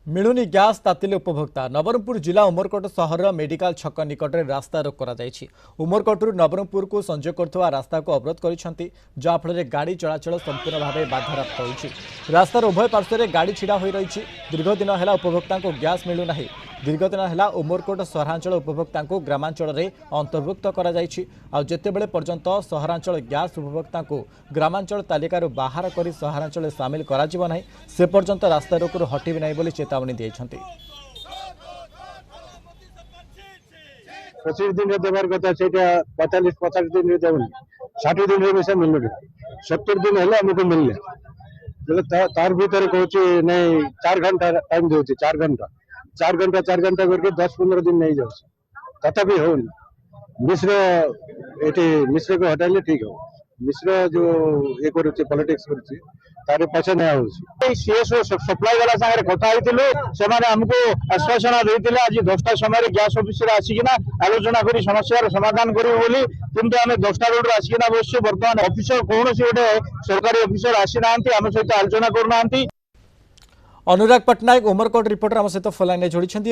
मिलुनी gas तातिले उपभोक्ता नवरंगपुर जिला उमरकोट सहर मेडिकल छक निकट में रास्ता रोक उमरकोटू नवरंगपुर को संजोग कर रास्ता को अवरोध कर जहाँफल गाड़ी चलाचल संपूर्ण भाव बाधाप्राप्त होती रास्तार उभय पार्श्व गाड़ी छिड़ा हो रही दीर्घ दिन है उपभोक्ता को गैस मिलूना दीर्घ दिन है उमरकोट सहरांचल उपभोक्ता को ग्रामांचल में अंतर्भुक्त करते पर्यंत सहरांचल गैस उपभोक्ता को ग्रामांचल तालिकार बाहर कर सहरांचल सामिल कर से पर्यंत रास्ता रोकू हटवे नहीं बोली चेतावनी दी 25 दिन देवार कथा से 45-50 दिन देवन 60 दिन में मिल 70 दिन है आमको मिलने तार भीतर कहूँ नहीं 4 घंटा टाइम दे 4 घंटा करके 10-15 दिन नहीं जाऊँ तथापि हो मिश्र मिश्र को हटाइले ठीक हो मिश्र जो ये करुचे पॉलिटिक्स करुचे तारे पछे नहीं हो सीएसओ सप्लाई वाला सागर कथा होइतिलु सेमाने हमको आश्वासन देइतिले आज 10टा समय गैस ऑफिस रे आसीकिना आलोचना करी समस्यार समाधान करू बोली किंतु आमे 10टा रोड रे आसीकिना बसछु वर्तमान ऑफिसर कोनोसी गोटे सरकारी ऑफिसर आसी नांती हम सहित आलोचना करू नांती। अनुराग पट्टनायक उमरकोट रिपोर्टर आम सहित फोन लाइन जोड़ी।